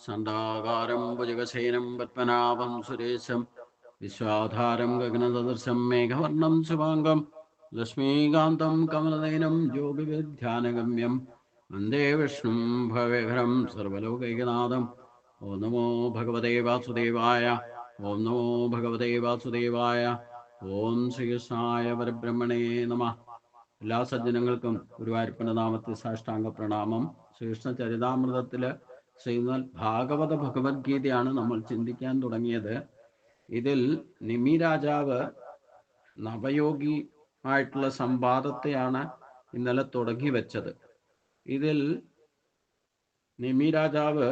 സണ്ടാകാരം ഭുജഗശയനം പത്മനാഭം സുരേശം വിശ്വാധാരം ഗഗനസദൃശം മേഘവർണം ശുഭാംഗം ലക്ഷ്മീകാന്തം കമലനയനം യോഗിവിധ്യാനഗമ്യം വന്ദേ വിഷ്ണും ഭവഹരം സർവലോകൈകനാഥം. ഓം നമോ ഭഗവതേ വാസുദേവായ. ഓം നമോ ഭഗവതേ വാസുദേവായ. ഓം ശ്രീകൃഷ്ണായ പരബ്രഹ്മണേ നമഃ. എല്ലാ സജ്ജനങ്ങൾക്കും ഗുരുവായൂരപ്പന്റെ നാമത്തിൽ സാഷ്ടാംഗ പ്രണാമം. ശ്രീകൃഷ്ണ ചരിതാമൃതത്തില് ശ്രീമദ് ഭാഗവത ഭഗവത്ഗീതയാണ് നമ്മൾ ചിന്തിക്കാൻ തുടങ്ങിയത്. ഇതിൽ നിമി രാജാവ് നവയോഗി ആയിട്ടുള്ള സംവാദത്തെയാണ് ഇന്നലെ തുടങ്ങി വെച്ചത്. ഇതിൽ നിമി രാജാവ്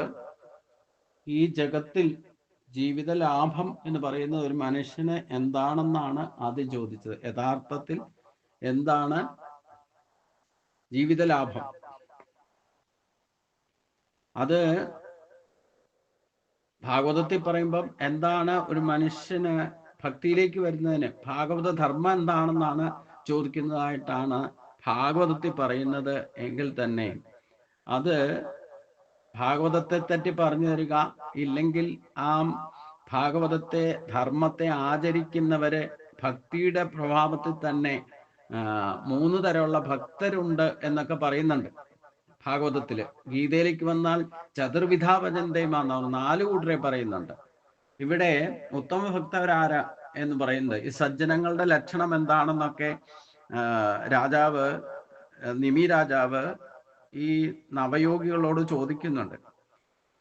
ഈ ജഗത്തിൽ ജീവിത ലാഭം എന്ന് പറയുന്ന ഒരു മനുഷ്യന് എന്താണെന്നാണ് ആദ്യം ചോദിച്ചത്. യഥാർത്ഥത്തിൽ എന്താണ് ജീവിത ലാഭം? അത് ഭാഗവതത്തിൽ പറയുമ്പം എന്താണ് ഒരു മനുഷ്യന് ഭക്തിയിലേക്ക് വരുന്നതിന് ഭാഗവത ധർമ്മം എന്താണെന്നാണ് ചോദിക്കുന്നതായിട്ടാണ് ഭാഗവതത്തിൽ പറയുന്നത്. എങ്കിൽ തന്നെ അത് ഭാഗവതത്തെ പറ്റി പറഞ്ഞു തരിക, ഇല്ലെങ്കിൽ ആ ഭാഗവതത്തെ ധർമ്മത്തെ ആചരിക്കുന്നവര് ഭക്തിയുടെ പ്രഭാവത്തിൽ തന്നെ 3 തരമുള്ള ഭക്തരുണ്ട് എന്നൊക്കെ പറയുന്നുണ്ട് ഭാഗവതത്തില്. ഗീതയിലേക്ക് വന്നാൽ ചതുർവിധാ ഭജന്തേമാന്നാണ് 4 കൂട്ടരെ പറയുന്നുണ്ട്. ഇവിടെ ഉത്തമ ഭക്തരാരാ എന്ന് പറയുന്നത് ഈ സജ്ജനങ്ങളുടെ ലക്ഷണം എന്താണെന്നൊക്കെ രാജാവ് നിമി രാജാവ് ഈ നവയോഗികളോട് ചോദിക്കുന്നുണ്ട്.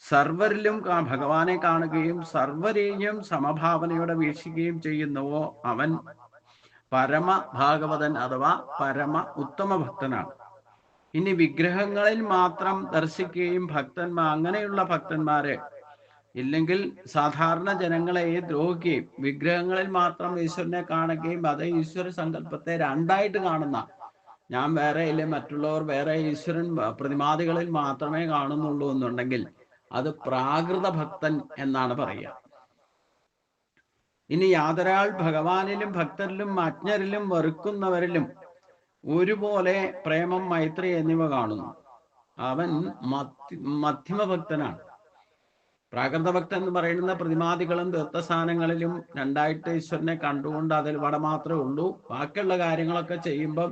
സർവരിലും ഭഗവാനെ കാണുകയും സർവരെയും സമഭാവനയോടെ വീക്ഷിക്കുകയും ചെയ്യുന്നുവോ അവൻ പരമ ഭാഗവതൻ അഥവാ പരമ ഉത്തമ ഭക്തനാണ്. ഇനി വിഗ്രഹങ്ങളിൽ മാത്രം ദർശിക്കുകയും അങ്ങനെയുള്ള ഭക്തന്മാരെ, ഇല്ലെങ്കിൽ സാധാരണ ജനങ്ങളെ ദ്രോഹിക്കുകയും വിഗ്രഹങ്ങളിൽ മാത്രം ഈശ്വരനെ കാണുകയും അതേ ഈശ്വര സങ്കല്പത്തെ രണ്ടായിട്ട് കാണുന്ന, ഞാൻ വേറെ ഇല്ല മറ്റുള്ളവർ വേറെ, ഈശ്വരൻ പ്രതിമാദികളിൽ മാത്രമേ കാണുന്നുള്ളൂ എന്നുണ്ടെങ്കിൽ അത് പ്രാകൃത ഭക്തൻ എന്നാണ് പറയുക. ഇനി യാതൊരാൾ ഭഗവാനിലും ഭക്തരിലും അജ്ഞരിലും വെറുക്കുന്നവരിലും ഒരുപോലെ പ്രേമം മൈത്രി എന്നിവ കാണുന്നു, അവൻ മധ്യമഭക്തനാണ്. പ്രാകൃത ഭക്തൻ എന്ന് പറയുന്ന പ്രതിമാദികളും തീർത്ഥസ്ഥാനങ്ങളിലും രണ്ടായിട്ട് ഈശ്വരനെ കണ്ടുകൊണ്ട് അതിൽ വട മാത്രമേ ഉള്ളൂ. ബാക്കിയുള്ള കാര്യങ്ങളൊക്കെ ചെയ്യുമ്പം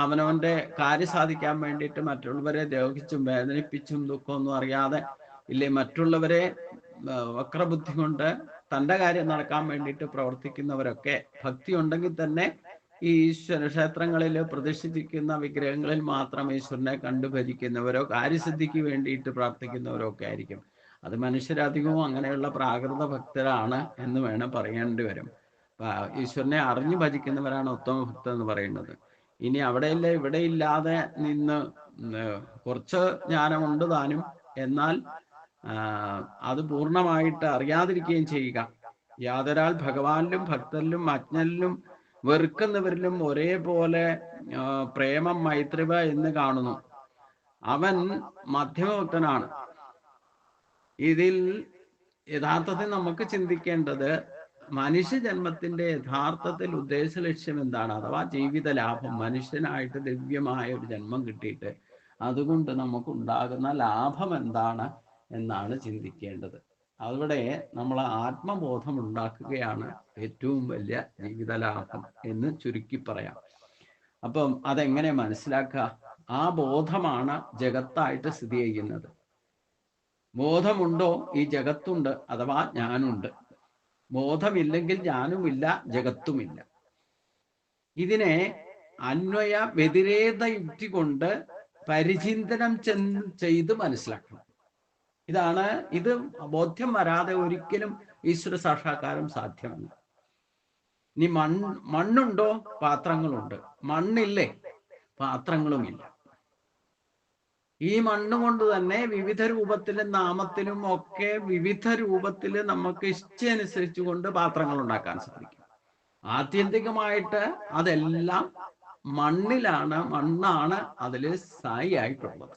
അവനവന്റെ കാര്യം സാധിക്കാൻ വേണ്ടിയിട്ട് മറ്റുള്ളവരെ ദ്രോഹിച്ചും വേദനിപ്പിച്ചും ദുഃഖമൊന്നും അറിയാതെ, ഇല്ലേ മറ്റുള്ളവരെ വക്രബുദ്ധി കൊണ്ട് തൻ്റെ കാര്യം നടക്കാൻ വേണ്ടിയിട്ട് പ്രവർത്തിക്കുന്നവരൊക്കെ, ഭക്തി ഉണ്ടെങ്കിൽ തന്നെ ഈ ഈശ്വര ക്ഷേത്രങ്ങളിൽ പ്രതിഷ്ഠിച്ചിരിക്കുന്ന വിഗ്രഹങ്ങളിൽ മാത്രം ഈശ്വരനെ കണ്ടു ഭജിക്കുന്നവരോ കാര്യസിദ്ധിക്ക് വേണ്ടിയിട്ട് പ്രാർത്ഥിക്കുന്നവരോ ഒക്കെ ആയിരിക്കും. അത് മനുഷ്യരധികവും അങ്ങനെയുള്ള പ്രാകൃത ഭക്തരാണ് എന്ന് വേണം പറയേണ്ടി വരും. ഈശ്വരനെ അറിഞ്ഞു ഭജിക്കുന്നവരാണ് ഉത്തമ ഭക്തർ എന്ന് പറയുന്നത്. ഇനി അവിടെയില്ല ഇവിടെ ഇല്ലാതെ നിന്ന് കുറച്ച് ജ്ഞാനമുണ്ട് താനും, എന്നാൽ അത് പൂർണ്ണമായിട്ട് അറിയാതിരിക്കുകയും ചെയ്യുക. യാതൊരാൾ ഭഗവാനിലും ഭക്തരിലും അജ്ഞരിലും വെറുക്കുന്നവരിലും ഒരേപോലെ പ്രേമം മൈത്രിവ എന്ന് കാണുന്നു, അവൻ മധ്യമഭക്തനാണ്. ഇതിൽ യഥാർത്ഥത്തിൽ നമുക്ക് ചിന്തിക്കേണ്ടത് മനുഷ്യജന്മത്തിന്റെ യഥാർത്ഥത്തിൽ ഉദ്ദേശ ലക്ഷ്യം എന്താണ്, അഥവാ ജീവിത ലാഭം. മനുഷ്യനായിട്ട് ദിവ്യമായ ഒരു ജന്മം കിട്ടിയിട്ട് അതുകൊണ്ട് നമുക്കുണ്ടാകുന്ന ലാഭം എന്താണ് എന്നാണ് ചിന്തിക്കേണ്ടത്. അവിടെ നമ്മൾ ആത്മബോധം ഉണ്ടാക്കുകയാണ് ഏറ്റവും വലിയ ജീവിത ലാഭം എന്ന് ചുരുക്കി പറയാം. അപ്പം അതെങ്ങനെ മനസ്സിലാക്കുക? ആ ബോധമാണ് ജഗത്തായിട്ട് സ്ഥിതി ചെയ്യുന്നത്. ബോധമുണ്ടോ ഈ ജഗത്തുണ്ട്, അഥവാ ഞാനുണ്ട്. ബോധമില്ലെങ്കിൽ ഞാനുമില്ല, ജഗത്തുമില്ല. ഇതിനെ അന്വയ വ്യതിരേക യുക്തി കൊണ്ട് പരിചിന്തനം ചെയ്ത് മനസ്സിലാക്കണം. ഇത് ബോധ്യം വരാതെ ഒരിക്കലും ഈശ്വര സാക്ഷാത്കാരം സാധ്യമല്ല. ഇനി മണ്ണുണ്ടോ? പാത്രങ്ങളുണ്ട്. മണ്ണില്ലേ? പാത്രങ്ങളുമില്ല. ഈ മണ്ണുകൊണ്ട് തന്നെ വിവിധ രൂപത്തിലും നാമത്തിലും ഒക്കെ വിവിധ രൂപത്തിൽ നമുക്ക് ഇച്ഛയനുസരിച്ചു കൊണ്ട് പാത്രങ്ങൾ ഉണ്ടാക്കാൻ സാധിക്കും. ആത്യന്തികമായിട്ട് അതെല്ലാം മണ്ണാണ് അതിൽ സ്ഥായി ആയിട്ടുള്ളത്.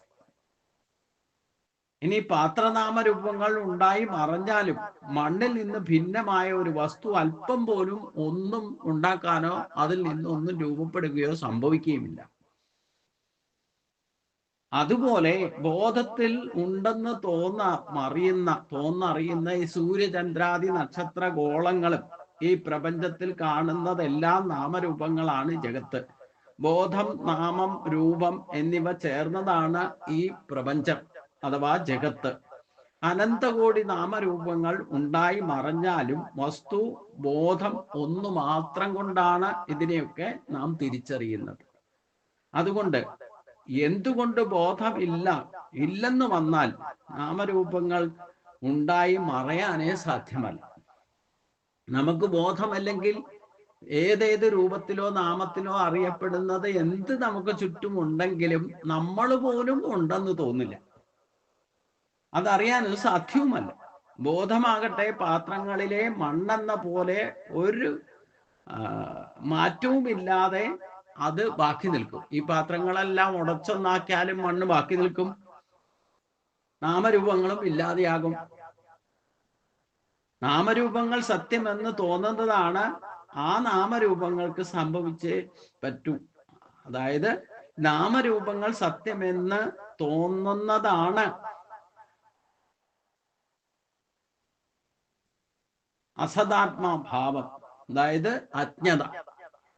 ഇനി പാത്രനാമരൂപങ്ങൾ ഉണ്ടായി മറഞ്ഞാലും മണ്ണിൽ നിന്ന് ഭിന്നമായ ഒരു വസ്തു അല്പം പോലും ഒന്നും ഉണ്ടാക്കാനോ അതിൽ നിന്ന് ഒന്നും രൂപപ്പെടുകയോ സംഭവിക്കുകയുമില്ല. അതുപോലെ ബോധത്തിൽ ഉണ്ടെന്ന് തോന്നറിയുന്ന ഈ സൂര്യചന്ദ്രാദി നക്ഷത്ര ഗോളങ്ങളും ഈ പ്രപഞ്ചത്തിൽ കാണുന്നതെല്ലാം നാമരൂപങ്ങളാണ് ജഗത്ത്. ബോധം, നാമം, രൂപം എന്നിവ ചേർന്നതാണ് ഈ പ്രപഞ്ചം അഥവാ ജഗത്ത്. അനന്തകോടി നാമരൂപങ്ങൾ ഉണ്ടായി മറഞ്ഞാലും വസ്തു ബോധം ഒന്നു മാത്രം കൊണ്ടാണ് ഇതിനെയൊക്കെ നാം തിരിച്ചറിയുന്നത്. അതുകൊണ്ട് എന്തുകൊണ്ട് ബോധം ഇല്ലെന്ന് വന്നാൽ നാമരൂപങ്ങൾ ഉണ്ടായി മറയാനേ സാധ്യമല്ല. നമുക്ക് ബോധമല്ലെങ്കിൽ ഏതേത് രൂപത്തിലോ നാമത്തിലോ അറിയപ്പെടുന്നത് എന്ത് നമുക്ക് ചുറ്റുമുണ്ടെങ്കിലും നമ്മൾ പോലും ഉണ്ടെന്ന് തോന്നില്ല, അതറിയാൻ സാധ്യവുമല്ല. ബോധമാകട്ടെ പാത്രങ്ങളിലെ മണ്ണെന്ന പോലെ ഒരു മാറ്റവുമില്ലാതെ അത് ബാക്കി നിൽക്കും. ഈ പാത്രങ്ങളെല്ലാം ഉടച്ചൊന്നാക്കിയാലും മണ്ണ് ബാക്കി നിൽക്കും, നാമരൂപങ്ങളും ഇല്ലാതെയാകും. നാമരൂപങ്ങൾ സത്യമെന്ന് തോന്നുന്നതാണ് ആ നാമരൂപങ്ങൾക്ക് സംഭവിച്ചേ പറ്റൂ. അതായത് നാമരൂപങ്ങൾ സത്യമെന്ന് തോന്നുന്നതാണ് അസദാത്മഭാവം, അതായത് അജ്ഞത.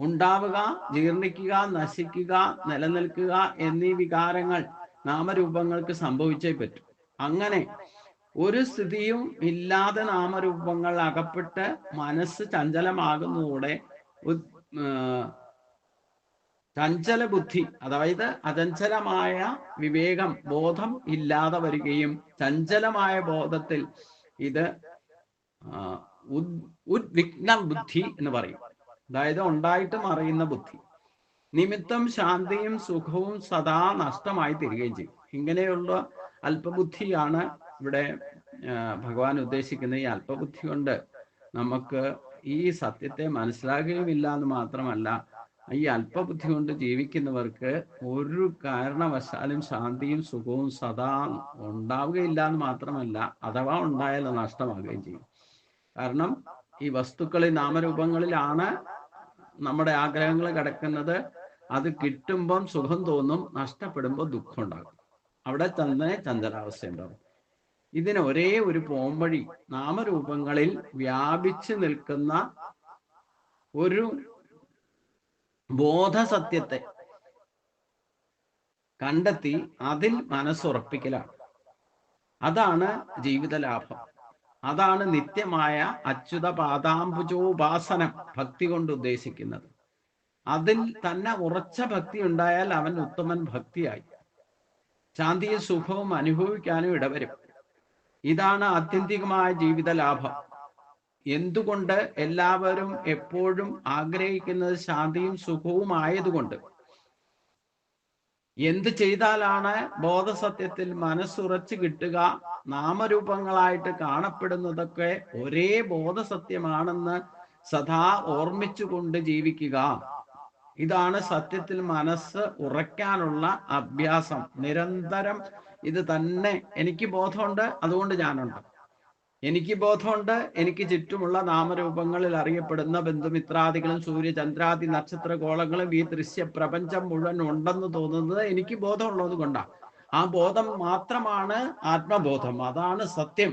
ഉണ്ടാവുക, ജീർണിക്കുക, നശിക്കുക, നിലനിൽക്കുക എന്നീ വികാരങ്ങൾ നാമരൂപങ്ങൾക്ക് സംഭവിച്ചേ പറ്റൂ. അങ്ങനെ ഒരു സ്ഥിതിയും ഇല്ലാതെ നാമരൂപങ്ങൾ അകപ്പെട്ട് മനസ്സ് ചഞ്ചലമാകുന്നതോടെ ചഞ്ചല ബുദ്ധി, അതായത് അചഞ്ചലമായ വിവേകം, ബോധം ഇല്ലാതെ വരികയും ചഞ്ചലമായ ബോധത്തിൽ ഇത് ഉദ്വിഗ്ന ബുദ്ധി എന്ന് പറയും. അതായത് ഉണ്ടായിട്ടും അറിയുന്ന ബുദ്ധി നിമിത്തം ശാന്തിയും സുഖവും സദാ നഷ്ടമായി തീരുകയും ചെയ്യും. ഇങ്ങനെയുള്ള അല്പബുദ്ധിയാണ് ഇവിടെ ഭഗവാൻ ഉദ്ദേശിക്കുന്ന. ഈ അല്പബുദ്ധി കൊണ്ട് നമുക്ക് ഈ സത്യത്തെ മനസ്സിലാകുകയുമില്ല എന്ന് മാത്രമല്ല, ഈ അല്പബുദ്ധി കൊണ്ട് ജീവിക്കുന്നവർക്ക് ഒരു കാരണവശാലും ശാന്തിയും സുഖവും സദാ ഉണ്ടാവുകയില്ല എന്ന് മാത്രമല്ല, അഥവാ ഉണ്ടായാൽ നഷ്ടമാകുകയും ചെയ്യും. കാരണം ഈ വസ്തുക്കളിൽ, നാമരൂപങ്ങളിലാണ് നമ്മുടെ ആഗ്രഹങ്ങൾ കിടക്കുന്നത്. അത് കിട്ടുമ്പം സുഖം തോന്നും, നഷ്ടപ്പെടുമ്പോൾ ദുഃഖം ഉണ്ടാകും. അവിടെ തന്നെ ചഞ്ചലാവസ്ഥ ഉണ്ടാകും. ഇതിന് ഒരേ ഒരു പോംവഴി നാമരൂപങ്ങളിൽ വ്യാപിച്ചു നിൽക്കുന്ന ഒരു ബോധസത്യത്തെ കണ്ടെത്തി അതിൽ മനസ്സുറപ്പിക്കലാണ്. അതാണ് ജീവിത ലാഭം. അതാണ് നിത്യമായ അച്യുത പാദാംബുജോപാസനം ഭക്തി കൊണ്ട് ഉദ്ദേശിക്കുന്നത്. അതിൽ തന്നെ ഉറച്ച ഭക്തി ഉണ്ടായാൽ അവൻ ഉത്തമൻ ഭക്തിയായി ശാന്തിയും സുഖവും അനുഭവിക്കാനും ഇടവരും. ഇതാണ് ആത്യന്തികമായ ജീവിത ലാഭം. എന്തുകൊണ്ട് എല്ലാവരും എപ്പോഴും ആഗ്രഹിക്കുന്നത് ശാന്തിയും സുഖവും ആയതുകൊണ്ട്. എന്ത് ചെയ്താലാണ് ബോധസത്യത്തിൽ മനസ്സുറച്ചു കിട്ടുക? നാമരൂപങ്ങളായിട്ട് കാണപ്പെടുന്നതൊക്കെ ഒരേ ബോധസത്യമാണെന്ന് സദാ ഓർമ്മിച്ചുകൊണ്ട് ജീവിക്കുക. ഇതാണ് സത്യത്തിൽ മനസ്സ് ഉറയ്ക്കാനുള്ള അഭ്യാസം. നിരന്തരം ഇത് തന്നെ. എനിക്ക് ബോധമുണ്ട്, അതുകൊണ്ട് ഞാനുണ്ട്. എനിക്ക് ബോധമുണ്ട്, എനിക്ക് ചുറ്റുമുള്ള നാമരൂപങ്ങളിൽ അറിയപ്പെടുന്ന ബന്ധുമിത്രാദികളും സൂര്യചന്ദ്രാദി നക്ഷത്ര ഗോളങ്ങളും ഈ ദൃശ്യ പ്രപഞ്ചം മുഴുവൻ ഉണ്ടെന്ന് തോന്നുന്നത് എനിക്ക് ബോധമുള്ളത് കൊണ്ടാണ്. ആ ബോധം മാത്രമാണ് ആത്മബോധം, അതാണ് സത്യം.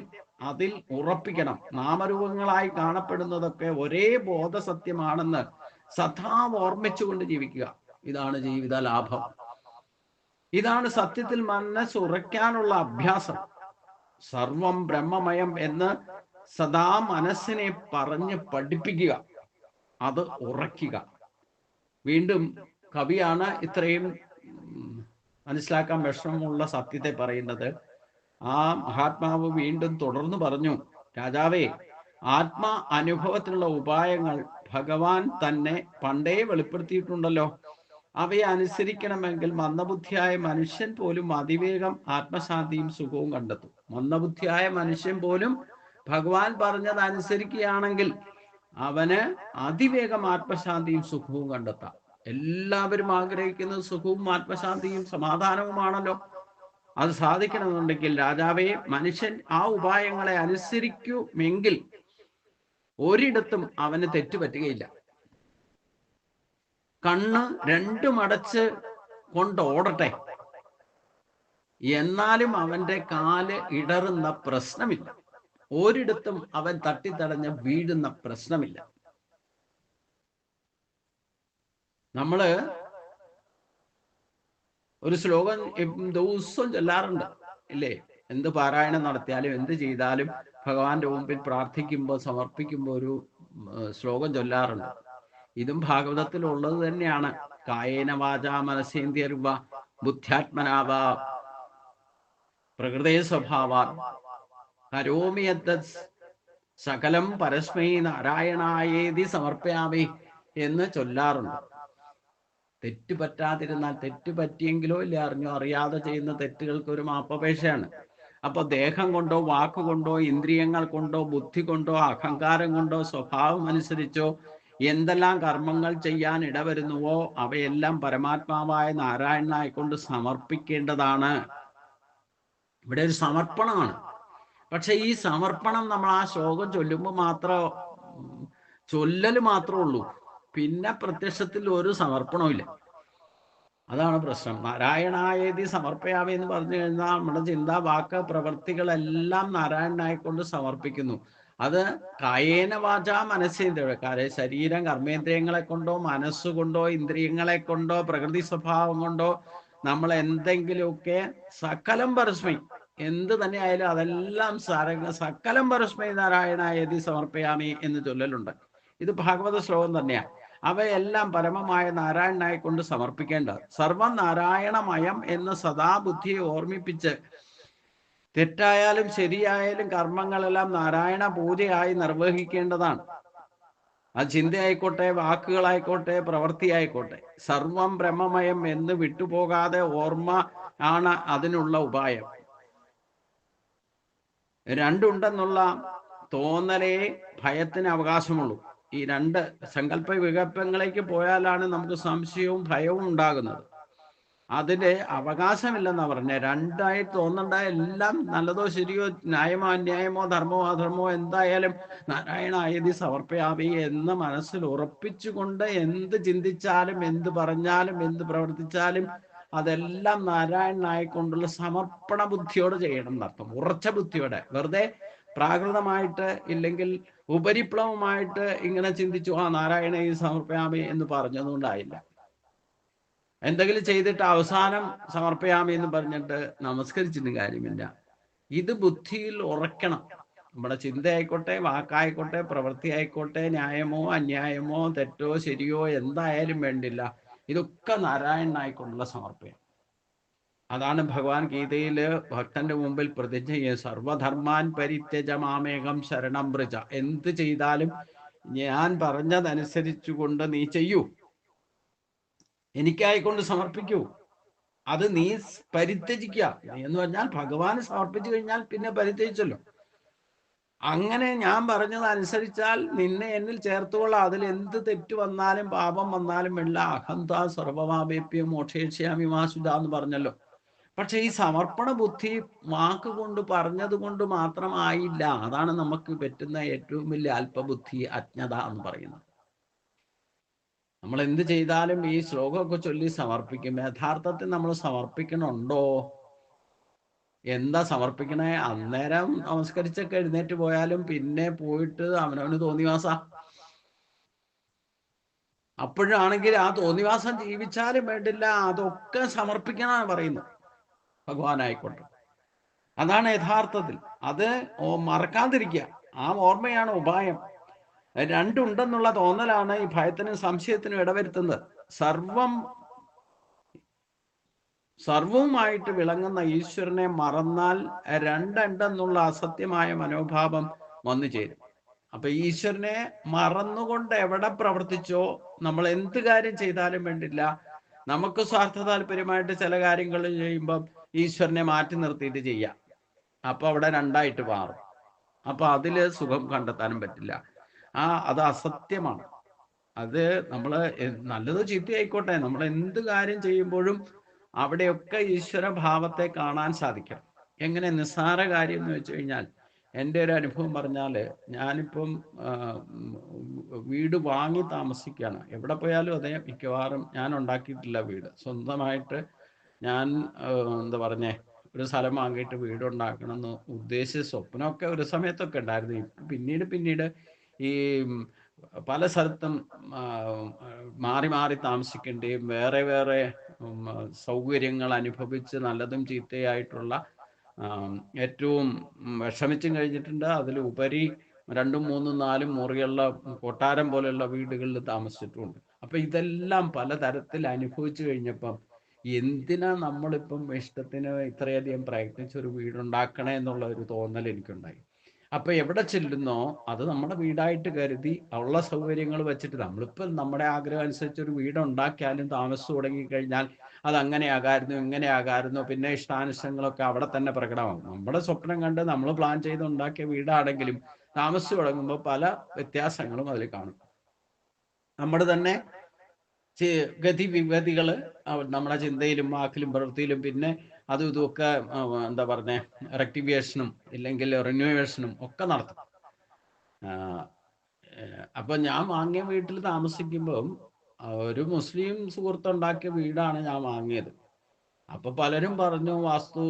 അതിൽ ഉറപ്പിക്കണം. നാമരൂപങ്ങളായി കാണപ്പെടുന്നതൊക്കെ ഒരേ ബോധസത്യമാണെന്ന് സദാ ഓർമ്മിച്ചുകൊണ്ട് ജീവിക്കുക. ഇതാണ് ജീവിത ലാഭം. ഇതാണ് സത്യത്തിൽ മനസ്സ് ഉറയ്ക്കാനുള്ള അഭ്യാസം. സർവം ബ്രഹ്മമയം എന്ന് സദാ മനസ്സിനെ പറഞ്ഞ് പഠിപ്പിക്കുക, അത് ഉറയ്ക്കുക. വീണ്ടും കവിയാണ് ഇത്രയും മനസ്സിലാക്കാൻ വിഷമമുള്ള സത്യത്തെ പറയുന്നത്. ആ മഹാത്മാവ് വീണ്ടും തുടർന്ന് പറഞ്ഞു, രാജാവേ, ആത്മാ അനുഭവത്തിനുള്ള ഉപായങ്ങൾ ഭഗവാൻ തന്നെ പണ്ടേ വെളിപ്പെടുത്തിയിട്ടുണ്ടല്ലോ. അവയെ അനുസരിക്കണമെങ്കിൽ മന്ദബുദ്ധിയായ മനുഷ്യൻ പോലും അതിവേഗം ആത്മശാന്തിയും സുഖവും കണ്ടെത്തും. മന്ദബുദ്ധിയായ മനുഷ്യൻ പോലും ഭഗവാൻ പറഞ്ഞത് അനുസരിക്കുകയാണെങ്കിൽ അവന് അതിവേഗം ആത്മശാന്തിയും സുഖവും കണ്ടെത്താം. എല്ലാവരും ആഗ്രഹിക്കുന്നത് സുഖവും ആത്മശാന്തിയും സമാധാനവുമാണല്ലോ. അത് സാധിക്കണമെന്നുണ്ടെങ്കിൽ രാജാവേ, മനുഷ്യൻ ആ ഉപായങ്ങളെ അനുസരിക്കുമെങ്കിൽ ഒരിടത്തും അവന് തെറ്റുപറ്റുകയില്ല. കണ്ണ് രണ്ടും അടച്ച് കൊണ്ടോടട്ടെ, എന്നാലും അവന്റെ കാല് ഇടറുന്ന പ്രശ്നമില്ല. ഒരിടത്തും അവൻ തട്ടിത്തടഞ്ഞ് വീഴുന്ന പ്രശ്നമില്ല. നമ്മള് ഒരു ശ്ലോകം ദിവസവും ചൊല്ലാറുണ്ട് ഇല്ലേ? എന്ത് പാരായണം നടത്തിയാലും എന്ത് ചെയ്താലും ഭഗവാന്റെ മുമ്പിൽ പ്രാർത്ഥിക്കുമ്പോൾ സമർപ്പിക്കുമ്പോൾ ഒരു ശ്ലോകം ചൊല്ലാറുണ്ട്. ഇതും ഭാഗവതത്തിൽ ഉള്ളത് തന്നെയാണ്. കായേന വാചാ മനസേന്ദ്രിയർവ ബുദ്ധ്യാത്മനാവ പ്രകൃതേ സ്വഭാവാ കരോമി യദ്ദത് സകലം പരസ്മൈ നാരായണായേതി സമർപ്പയാമി എന്ന് ചൊല്ലാറുണ്ട്. തെറ്റ് പറ്റാതിരുന്നാൽ, തെറ്റ് പറ്റിയെങ്കിലോ ഇല്ല അറിഞ്ഞോ അറിയാതെ ചെയ്യുന്ന തെറ്റുകൾക്ക് ഒരു മാപ്പപേക്ഷയാണ്. അപ്പൊ ദേഹം കൊണ്ടോ വാക്കുകൊണ്ടോ ഇന്ദ്രിയങ്ങൾ കൊണ്ടോ ബുദ്ധി കൊണ്ടോ അഹങ്കാരം കൊണ്ടോ സ്വഭാവം അനുസരിച്ചോ എന്തെല്ലാം കർമ്മങ്ങൾ ചെയ്യാൻ ഇടവരുന്നുവോ അവയെല്ലാം പരമാത്മാവായ നാരായണനായിക്കൊണ്ട് സമർപ്പിക്കേണ്ടതാണ്. ഇവിടെ ഒരു സമർപ്പണമാണ്. പക്ഷെ ഈ സമർപ്പണം നമ്മൾ ആ ശ്ലോകം ചൊല്ലുമ്പോൾ മാത്രം ചൊല്ലല് മാത്രമേ ഉള്ളൂ. പിന്നെ പ്രത്യക്ഷത്തിൽ ഒരു സമർപ്പണവും ഇല്ല. അതാണ് പ്രശ്നം. നാരായണായേതി സമർപ്പയാമി എന്ന് പറഞ്ഞു കഴിഞ്ഞാൽ നമ്മുടെ ചിന്ത, വാക്ക്, പ്രവൃത്തികളെല്ലാം നാരായണനായിക്കൊണ്ട് സമർപ്പിക്കുന്നു. അത് കായേന വാച മനസ്സേന്ദ്രിയ, ശരീരം കർമ്മേന്ദ്രിയങ്ങളെ കൊണ്ടോ മനസ്സുകൊണ്ടോ ഇന്ദ്രിയങ്ങളെ കൊണ്ടോ പ്രകൃതി സ്വഭാവം കൊണ്ടോ നമ്മൾ എന്തെങ്കിലുമൊക്കെ സകലം പരസ്മൈ എന്ത് തന്നെ ആയാലും അതെല്ലാം സകലം പരസ്മൈ നാരായണായേതി സമർപ്പയാമി എന്ന് ചൊല്ലലുണ്ട്. ഇത് ഭാഗവത ശ്ലോകം തന്നെയാണ്. അവയെല്ലാം പരമമായ നാരായണനായിക്കൊണ്ട് സമർപ്പിക്കേണ്ടത്. സർവം നാരായണമയം എന്ന് സദാബുദ്ധിയെ ഓർമ്മിപ്പിച്ച് തെറ്റായാലും ശരിയായാലും കർമ്മങ്ങളെല്ലാം നാരായണ പൂജയായി നിർവഹിക്കേണ്ടതാണ്. അത് ചിന്തയായിക്കോട്ടെ, വാക്കുകളായിക്കോട്ടെ, പ്രവൃത്തിയായിക്കോട്ടെ, സർവം ബ്രഹ്മമയം എന്ന് വിട്ടുപോകാതെ ഓർമ്മ ആണ് അതിനുള്ള ഉപായം. രണ്ടുണ്ടെന്നുള്ള തോന്നലേ ഭയത്തിന് അവകാശമുള്ളൂ. ഈ രണ്ട് സങ്കല്പ വികല്പങ്ങളിലേക്ക് പോയാലാണ് നമുക്ക് സംശയവും ഭയവും ഉണ്ടാകുന്നത്. അതിന് അവകാശമില്ലെന്നാ പറഞ്ഞ. രണ്ടായി തോന്നണ്ട, എല്ലാം നല്ലതോ ശരിയോ, ന്യായമോ അന്യായമോ ധർമ്മമോ അധർമ്മമോ എന്തായാലും നാരായണായേതി സമർപ്പയാമി എന്ന് മനസ്സിൽ ഉറപ്പിച്ചുകൊണ്ട് എന്ത് ചിന്തിച്ചാലും എന്ത് പറഞ്ഞാലും എന്ത് പ്രവർത്തിച്ചാലും അതെല്ലാം നാരായണനായിക്കൊണ്ടുള്ള സമർപ്പണ ബുദ്ധിയോടെ ചെയ്യണം എന്നർത്ഥം. ഉറച്ച ബുദ്ധിയോടെ. വെറുതെ പ്രാകൃതമായിട്ട് ഇല്ലെങ്കിൽ ഉപരിപ്ലവമായിട്ട് ഇങ്ങനെ ചിന്തിച്ചു ആ നാരായണയെ സമർപ്പയാമി എന്ന് പറഞ്ഞതുകൊണ്ടായില്ല. എന്തെങ്കിലും ചെയ്തിട്ട് അവസാനം സമർപ്പയാമി എന്ന് പറഞ്ഞിട്ട് നമസ്കരിച്ചിട്ടും കാര്യമില്ല. ഇത് ബുദ്ധിയിൽ ഉറക്കണം. നമ്മുടെ ചിന്തയായിക്കോട്ടെ, വാക്കായിക്കോട്ടെ, പ്രവൃത്തി ആയിക്കോട്ടെ, ന്യായമോ അന്യായമോ തെറ്റോ ശരിയോ എന്തായാലും വേണ്ടില്ല, ഇതൊക്കെ നാരായണനായിക്കൊണ്ടുള്ള സമർപ്പണം. അതാണ് ഭഗവാൻ ഗീതയില് ഭക്തന്റെ മുമ്പിൽ പ്രതിജ്ഞ ചെയ്യുക, സർവധർമാൻ പരിത്യജ മാമേകം ശരണം വ്രജ. എന്ത് ചെയ്താലും ഞാൻ പറഞ്ഞതനുസരിച്ചുകൊണ്ട് നീ ചെയ്യൂ, എനിക്കായിക്കൊണ്ട് സമർപ്പിക്കൂ. അത് നീ പരിത്യജിക്കുക എന്ന് പറഞ്ഞാൽ ഭഗവാന് സമർപ്പിച്ചു കഴിഞ്ഞാൽ പിന്നെ പരിത്യജിച്ചല്ലോ. അങ്ങനെ ഞാൻ പറഞ്ഞതനുസരിച്ചാൽ നിന്നെ എന്നിൽ ചേർത്തുകൊള്ളാം. അതിൽ എന്ത് തെറ്റ് വന്നാലും പാപം വന്നാലും വേണ്ട, അഹന്ത സർവമാപേപ്യം മോക്ഷേഷ്യാമി മാസുജ എന്ന് പറഞ്ഞല്ലോ. പക്ഷെ ഈ സമർപ്പണ ബുദ്ധി വാക്കുകൊണ്ട് പറഞ്ഞത് കൊണ്ട് മാത്രമായില്ല. അതാണ് നമുക്ക് പറ്റുന്ന ഏറ്റവും വലിയ അല്പബുദ്ധി, അജ്ഞത എന്ന് പറയുന്നത്. നമ്മൾ എന്ത് ചെയ്താലും ഈ ശ്ലോകമൊക്കെ ചൊല്ലി സമർപ്പിക്കും. യഥാർത്ഥത്തിൽ നമ്മൾ സമർപ്പിക്കണുണ്ടോ? എന്താ സമർപ്പിക്കണേ? അന്നേരം നമസ്കരിച്ചൊക്കെ എഴുന്നേറ്റ് പോയാലും പിന്നെ പോയിട്ട് അവനവന് തോന്നിവാസ. അപ്പോഴാണെങ്കിൽ ആ തോന്നിവാസം ജീവിച്ചാലും വേണ്ടില്ല, അതൊക്കെ സമർപ്പിക്കണമെന്ന് പറയുന്നു ഭഗവാനായിക്കോട്ടെ. അതാണ് യഥാർത്ഥത്തിൽ. അത് മറക്കാതിരിക്കുക, ആ ഓർമ്മയാണ് ഉപായം. രണ്ടുണ്ടെന്നുള്ള തോന്നലാണ് ഈ ഭയത്തിനും സംശയത്തിനും ഇടവരുത്തുന്നത്. സർവവുമായിട്ട് വിളങ്ങുന്ന ഈശ്വരനെ മറന്നാൽ രണ്ടുണ്ടെന്നുള്ള അസത്യമായ മനോഭാവം വന്നു ചേരും. അപ്പൊ ഈശ്വരനെ മറന്നുകൊണ്ട് എവിടെ പ്രവർത്തിച്ചോ, നമ്മൾ എന്ത് കാര്യം ചെയ്താലും വേണ്ടില്ല, നമുക്ക് സ്വാർത്ഥ താല്പര്യമായിട്ട് ചില കാര്യങ്ങൾ ചെയ്യുമ്പം ഈശ്വരനെ മാറ്റി നിർത്തിയിട്ട് ചെയ്യാം. അപ്പൊ അവിടെ രണ്ടായിട്ട് മാറും. അപ്പൊ അതില് സുഖം കണ്ടെത്താനും പറ്റില്ല. അത് അസത്യമാണ്. അത് നമ്മൾ നല്ലതോ ചീത്തയായിക്കോട്ടെ, നമ്മൾ എന്ത് കാര്യം ചെയ്യുമ്പോഴും അവിടെയൊക്കെ ഈശ്വര ഭാവത്തെ കാണാൻ സാധിക്കണം. എങ്ങനെ? നിസ്സാര കാര്യം എന്ന് വെച്ച് കഴിഞ്ഞാൽ, എൻ്റെ ഒരു അനുഭവം പറഞ്ഞാൽ, ഞാനിപ്പം വീട് വാങ്ങി താമസിക്കുകയാണ്. എവിടെ പോയാലും അതേ, മിക്കവാറും ഞാൻ ഉണ്ടാക്കിയിട്ടില്ല വീട്. സ്വന്തമായിട്ട് ഞാൻ എന്താ പറഞ്ഞേ, ഒരു സ്ഥലം വാങ്ങിയിട്ട് വീടുണ്ടാക്കണം എന്ന് ഉദ്ദേശിച്ച സ്വപ്നമൊക്കെ ഒരു സമയത്തൊക്കെ ഉണ്ടായിരുന്നു. പിന്നീട് ഈ പല സ്ഥലത്തും മാറി മാറി താമസിക്കേണ്ടിയും വേറെ സൗകര്യങ്ങൾ അനുഭവിച്ച് നല്ലതും ചീത്തയായിട്ടുള്ള ഏറ്റവും വിഷമിച്ചും കഴിഞ്ഞിട്ടുണ്ട്. അതിലുപരി 2, 3, 4 മുറിയുള്ള കൊട്ടാരം പോലെയുള്ള വീടുകളിൽ താമസിച്ചിട്ടുമുണ്ട്. അപ്പൊ ഇതെല്ലാം പലതരത്തിൽ അനുഭവിച്ചു കഴിഞ്ഞപ്പം എന്തിനാ നമ്മളിപ്പം ഇഷ്ടത്തിന് ഇത്രയധികം പ്രയത്നിച്ച് ഒരു വീടുണ്ടാക്കണേ എന്നുള്ള ഒരു തോന്നൽ എനിക്കുണ്ടായി. അപ്പൊ എവിടെ ചെല്ലുന്നോ അത് നമ്മുടെ വീടായിട്ട് കരുതി ഉള്ള സൗകര്യങ്ങൾ വെച്ചിട്ട് നമ്മളിപ്പോൾ നമ്മുടെ ആഗ്രഹം അനുസരിച്ച് ഒരു വീടുണ്ടാക്കിയാലും താമസിച്ചു തുടങ്ങിക്കഴിഞ്ഞാൽ അത് അങ്ങനെ ആകായിരുന്നു ഇങ്ങനെ ആകായിരുന്നു, പിന്നെ ഇഷ്ടാനിഷ്ടങ്ങളൊക്കെ അവിടെ തന്നെ പ്രകടമാകും. നമ്മുടെ സ്വപ്നം കണ്ട് നമ്മൾ പ്ലാൻ ചെയ്ത് ഉണ്ടാക്കിയ വീടാണെങ്കിലും താമസിച്ചു തുടങ്ങുമ്പോൾ പല വ്യത്യാസങ്ങളും അതിൽ കാണും. നമ്മുടെ തന്നെ ഗതിവിഗതികൾ നമ്മുടെ ചിന്തയിലും വാക്കിലും പ്രവൃത്തിയിലും പിന്നെ അതും ഇതുമൊക്കെ എന്താ പറഞ്ഞ റെക്ടിഫിക്കേഷനും ഇല്ലെങ്കിൽ റിന്യൂവേഷനും ഒക്കെ നടത്തും. അപ്പൊ ഞാൻ വാങ്ങിയ വീട്ടിൽ താമസിക്കുമ്പം ഒരു മുസ്ലിം സുഹൃത്തുണ്ടാക്കിയ വീടാണ് ഞാൻ വാങ്ങിയത്. അപ്പൊ പലരും പറഞ്ഞു വാസ്തു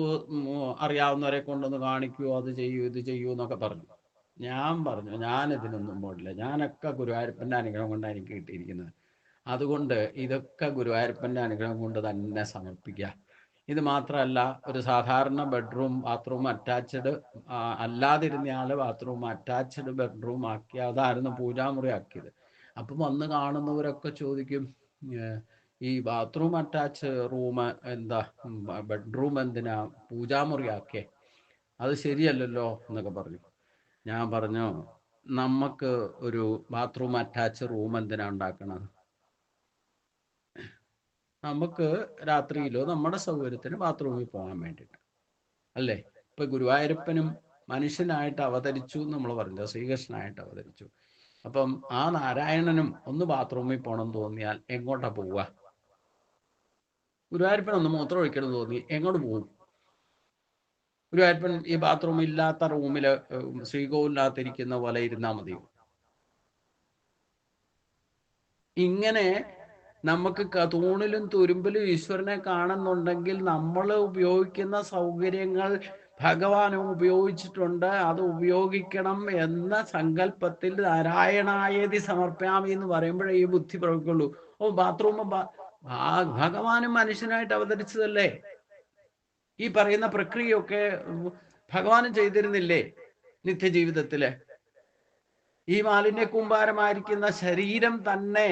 അറിയാവുന്നവരെ കൊണ്ടൊന്ന് കാണിക്കൂ, അത് ചെയ്യൂ ഇത് ചെയ്യൂ എന്നൊക്കെ പറഞ്ഞു. ഞാൻ പറഞ്ഞു ഞാൻ ഇതിനൊന്നും പോടില്ല, ഞാനൊക്കെ ഗുരുവായൂരപ്പൻ്റെ അനുഗ്രഹം കൊണ്ടാണ് എനിക്ക് കിട്ടിയിരിക്കുന്നത്. അതുകൊണ്ട് ഇതൊക്കെ ഗുരുവായൂരപ്പൻ്റെ അനുഗ്രഹം കൊണ്ട് തന്നെ സമർപ്പിക്കുക. ഇത് മാത്രമല്ല, ഒരു സാധാരണ ബെഡ്റൂം ബാത്റൂം അറ്റാച്ച്ഡ് അല്ലാതിരുന്നയാൾ ബാത്റൂം അറ്റാച്ച്ഡ് ബെഡ്റൂം ആക്കി അതായിരുന്നു പൂജാമുറി ആക്കിയത്. അപ്പം വന്ന് കാണുന്നവരൊക്കെ ചോദിക്കും, ഈ ബാത്റൂം അറ്റാച്ച് റൂം എന്താ ബെഡ്റൂം എന്തിനാ പൂജാമുറി ആക്കിയേ, അത് ശരിയല്ലല്ലോ എന്നൊക്കെ പറഞ്ഞു. ഞാൻ പറഞ്ഞു, നമുക്ക് ഒരു ബാത്റൂം അറ്റാച്ച് റൂം എന്തിനാ ഉണ്ടാക്കണത്? നമുക്ക് രാത്രിയിലോ നമ്മുടെ സൗകര്യത്തിന് ബാത്റൂമിൽ പോകാൻ വേണ്ടിയിട്ട് അല്ലേ? ഇപ്പൊ ഗുരുവായൂരപ്പനും മനുഷ്യനായിട്ട് അവതരിച്ചു നമ്മൾ പറഞ്ഞു, ശ്രീകൃഷ്ണനായിട്ട് അവതരിച്ചു. അപ്പം ആ നാരായണനും ഒന്ന് ബാത്റൂമിൽ പോകണം തോന്നിയാൽ എങ്ങോട്ടാ പോവുക? ഗുരുവായൂരപ്പൻ ഒന്ന് മൂത്രം ഒഴിക്കണം തോന്നി എങ്ങോട്ട് പോകും? ഗുരുവായൂരപ്പൻ ഈ ബാത്റൂം ഇല്ലാത്ത റൂമില് ശ്രീകോവിലിനകത്തിരിക്കുന്ന പോലെ ഇരുന്നാൽ മതിയോ? ഇങ്ങനെ നമുക്ക് തൂണിലും തുരുമ്പിലും ഈശ്വരനെ കാണുന്നുണ്ടെങ്കിൽ നമ്മൾ ഉപയോഗിക്കുന്ന സൗകര്യങ്ങൾ ഭഗവാനും ഉപയോഗിച്ചിട്ടുണ്ട്, അത് ഉപയോഗിക്കണം എന്ന സങ്കല്പത്തിൽ നാരായണായേതി സമർപ്പയാമി എന്ന് പറയുമ്പോഴേ ഈ ബുദ്ധി പ്രവർത്തിക്കുള്ളൂ. ബാത്റൂം ഭഗവാനും മനുഷ്യനായിട്ട് അവതരിച്ചതല്ലേ? ഈ പറയുന്ന പ്രക്രിയയൊക്കെ ഭഗവാനും ചെയ്തിരുന്നില്ലേ നിത്യജീവിതത്തില്? ഈ മാലിന്യ കൂമ്പാരമായിരിക്കുന്ന ശരീരം തന്നെ